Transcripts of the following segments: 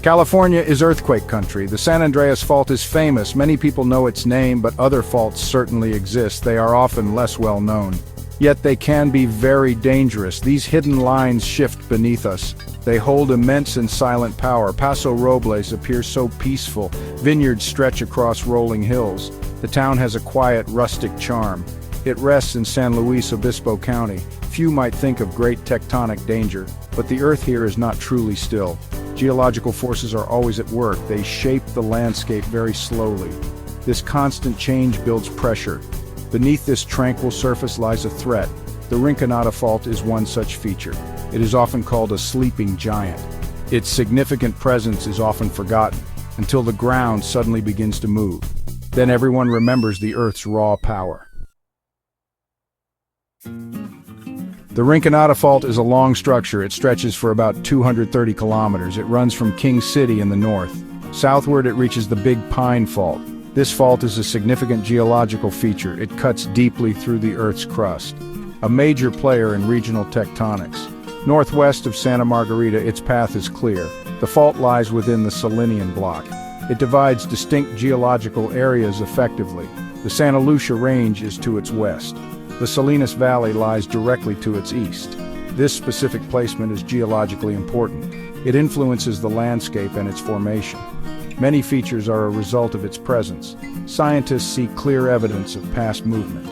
California is earthquake country. The San Andreas Fault is famous. Many people know its name, but other faults certainly exist. They are often less well known. Yet they can be very dangerous. These hidden lines shift beneath us. They hold immense and silent power. Paso Robles appears so peaceful. Vineyards stretch across rolling hills. The town has a quiet, rustic charm. It rests in San Luis Obispo County. Few might think of great tectonic danger, but the earth here is not truly still. Geological forces are always at work. They shape the landscape very slowly. This constant change builds pressure. Beneath this tranquil surface lies a threat. The Rinconada Fault is one such feature. It is often called a sleeping giant. Its significant presence is often forgotten, until the ground suddenly begins to move. Then everyone remembers the Earth's raw power. The Rinconada Fault is a long structure. It stretches for about 230 kilometers. It runs from King City in the north. Southward it reaches the Big Pine Fault. This fault is a significant geological feature. It cuts deeply through the Earth's crust. A major player in regional tectonics. Northwest of Santa Margarita, its path is clear. The fault lies within the Selenian block. It divides distinct geological areas effectively. The Santa Lucia Range is to its west. The Salinas Valley lies directly to its east. This specific placement is geologically important. It influences the landscape and its formation. Many features are a result of its presence. Scientists see clear evidence of past movement.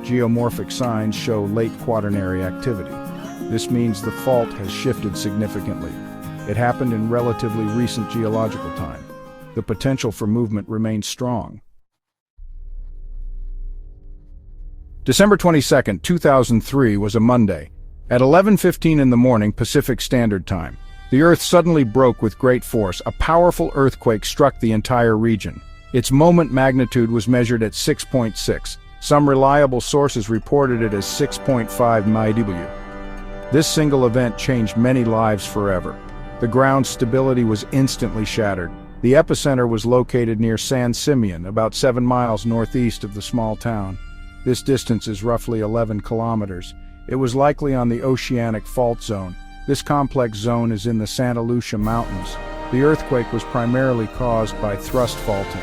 Geomorphic signs show late Quaternary activity. This means the fault has shifted significantly. It happened in relatively recent geological time. The potential for movement remains strong. December 22, 2003 was a Monday. At 11:15 in the morning Pacific Standard Time, the Earth suddenly broke with great force. A powerful earthquake struck the entire region. Its moment magnitude was measured at 6.6. Some reliable sources reported it as 6.5 MW. This single event changed many lives forever. The ground stability was instantly shattered. The epicenter was located near San Simeon, about 7 miles northeast of the small town. This distance is roughly 11 kilometers. It was likely on the oceanic fault zone. This complex zone is in the Santa Lucia Mountains. The earthquake was primarily caused by thrust faulting.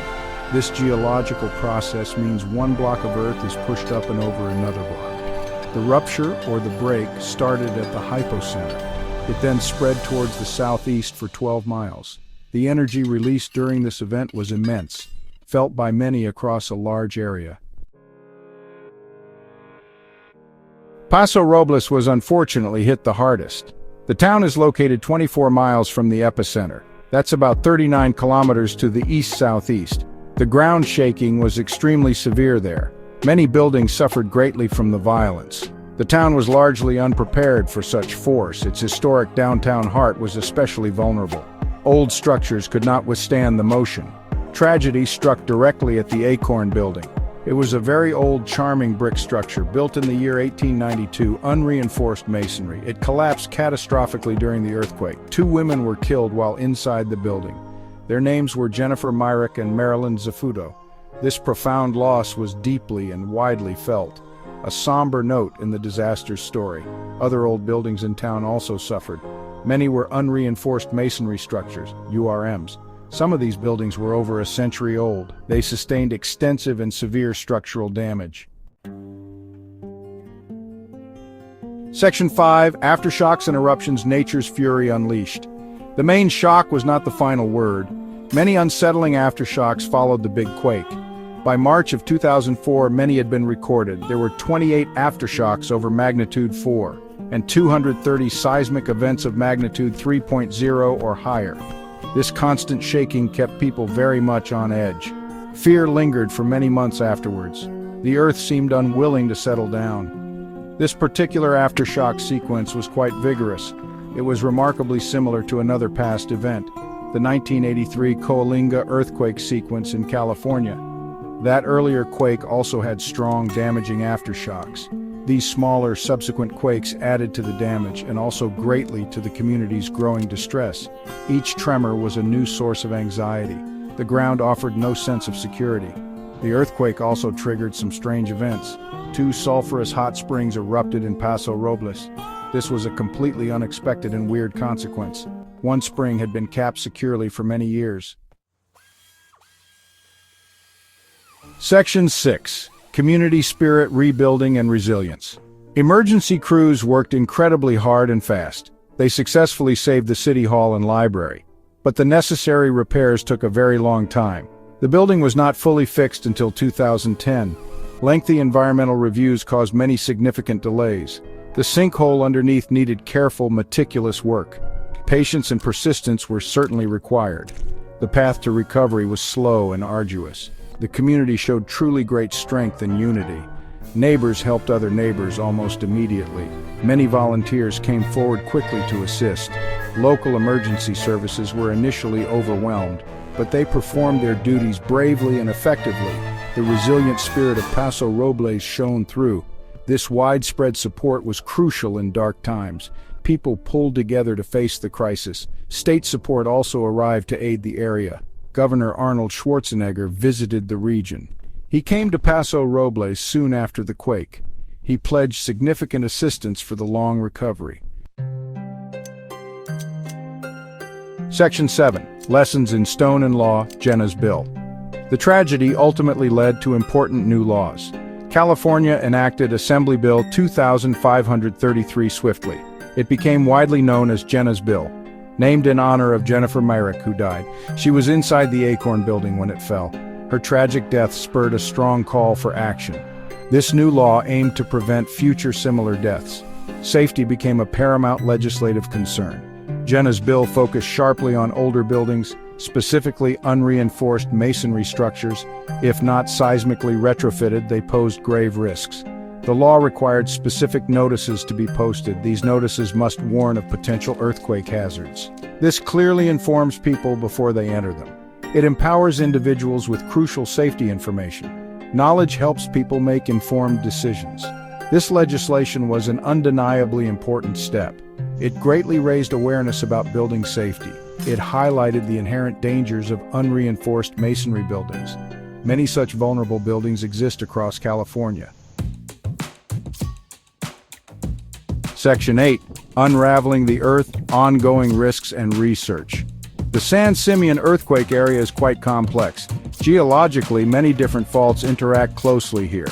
This geological process means one block of earth is pushed up and over another block. The rupture, or the break, started at the hypocenter. It then spread towards the southeast for 12 miles. The energy released during this event was immense, felt by many across a large area. Paso Robles was unfortunately hit the hardest. The town is located 24 miles from the epicenter. That's about 39 kilometers to the east-southeast. The ground shaking was extremely severe there. Many buildings suffered greatly from the violence. The town was largely unprepared for such force. Its historic downtown heart was especially vulnerable. Old structures could not withstand the motion. Tragedy struck directly at the Acorn building. It was a very old, charming brick structure built in the year 1892, unreinforced masonry. It collapsed catastrophically during the earthquake. 2 women were killed while inside the building. Their names were Jennifer Myrick and Marilyn Zafudo. This profound loss was deeply and widely felt, a somber note in the disaster's story. Other old buildings in town also suffered. Many were unreinforced masonry structures, URMs. Some of these buildings were over a century old. They sustained extensive and severe structural damage. Section 5, Aftershocks and Eruptions, Nature's Fury Unleashed. The main shock was not the final word. Many unsettling aftershocks followed the big quake. By March of 2004, many had been recorded. There were 28 aftershocks over magnitude 4, and 230 seismic events of magnitude 3.0 or higher. This constant shaking kept people very much on edge. Fear lingered for many months afterwards. The Earth seemed unwilling to settle down. This particular aftershock sequence was quite vigorous. It was remarkably similar to another past event, the 1983 Coalinga earthquake sequence in California. That earlier quake also had strong, damaging aftershocks. These smaller, subsequent quakes added to the damage and also greatly to the community's growing distress. Each tremor was a new source of anxiety. The ground offered no sense of security. The earthquake also triggered some strange events. 2 sulfurous hot springs erupted in Paso Robles. This was a completely unexpected and weird consequence. One spring had been capped securely for many years. Section 6. Community Spirit, Rebuilding and Resilience. Emergency crews worked incredibly hard and fast. They successfully saved the city hall and library. But the necessary repairs took a very long time. The building was not fully fixed until 2010. Lengthy environmental reviews caused many significant delays. The sinkhole underneath needed careful, meticulous work. Patience and persistence were certainly required. The path to recovery was slow and arduous. The community showed truly great strength and unity. Neighbors helped other neighbors almost immediately. Many volunteers came forward quickly to assist. Local emergency services were initially overwhelmed, but they performed their duties bravely and effectively. The resilient spirit of Paso Robles shone through. This widespread support was crucial in dark times. People pulled together to face the crisis. State support also arrived to aid the area. Governor Arnold Schwarzenegger visited the region. He came to Paso Robles soon after the quake. He pledged significant assistance for the long recovery. Section 7. Lessons in Stone and Law, Jenna's Bill. The tragedy ultimately led to important new laws. California enacted Assembly Bill 2533 swiftly. It became widely known as Jenna's Bill. Named in honor of Jennifer Myrick, who died. She was inside the Acorn building when it fell. Her tragic death spurred a strong call for action. This new law aimed to prevent future similar deaths. Safety became a paramount legislative concern. Jenna's bill focused sharply on older buildings, specifically unreinforced masonry structures. If not seismically retrofitted, they posed grave risks. The law required specific notices to be posted. These notices must warn of potential earthquake hazards. This clearly informs people before they enter them. It empowers individuals with crucial safety information. Knowledge helps people make informed decisions. This legislation was an undeniably important step. It greatly raised awareness about building safety. It highlighted the inherent dangers of unreinforced masonry buildings. Many such vulnerable buildings exist across California. Section 8. Unraveling the Earth, Ongoing Risks and Research. The San Simeon earthquake area is quite complex. Geologically, many different faults interact closely here.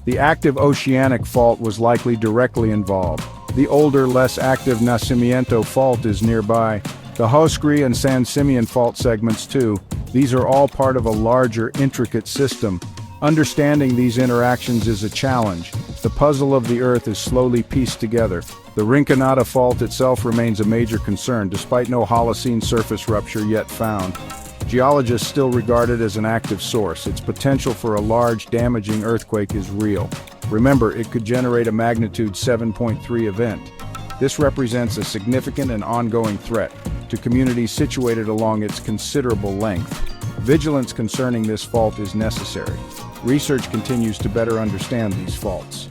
The active oceanic fault was likely directly involved. The older, less active Nacimiento Fault is nearby. The Hoscri and San Simeon fault segments too. These are all part of a larger, intricate system. Understanding these interactions is a challenge. The puzzle of the Earth is slowly pieced together. The Rinconada Fault itself remains a major concern, despite no Holocene surface rupture yet found. Geologists still regard it as an active source. Its potential for a large, damaging earthquake is real. Remember, it could generate a magnitude 7.3 event. This represents a significant and ongoing threat to communities situated along its considerable length. Vigilance concerning this fault is necessary. Research continues to better understand these faults.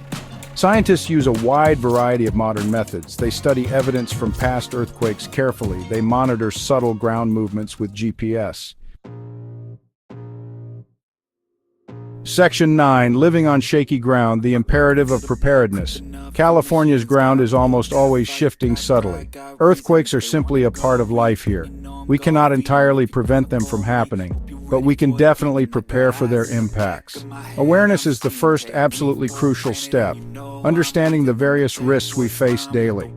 Scientists use a wide variety of modern methods. They study evidence from past earthquakes carefully. They monitor subtle ground movements with GPS. Section 9. Living on Shaky Ground, the Imperative of Preparedness. California's ground is almost always shifting subtly. Earthquakes are simply a part of life here. We cannot entirely prevent them from happening, but we can definitely prepare for their impacts. Awareness is the first absolutely crucial step, understanding the various risks we face daily.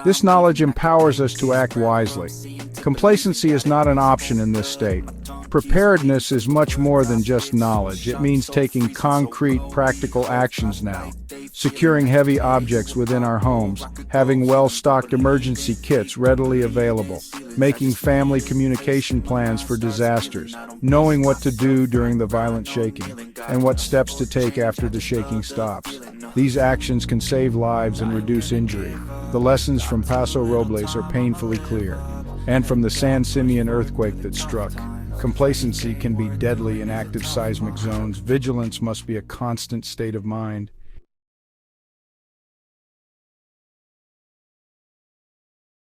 This knowledge empowers us to act wisely. Complacency is not an option in this state. Preparedness is much more than just knowledge. It means taking concrete, practical actions now. Securing heavy objects within our homes, having well-stocked emergency kits readily available, making family communication plans for disasters, knowing what to do during the violent shaking, and what steps to take after the shaking stops. These actions can save lives and reduce injury. The lessons from Paso Robles are painfully clear, and from the San Simeon earthquake that struck. Complacency can be deadly in active seismic zones. Vigilance must be a constant state of mind.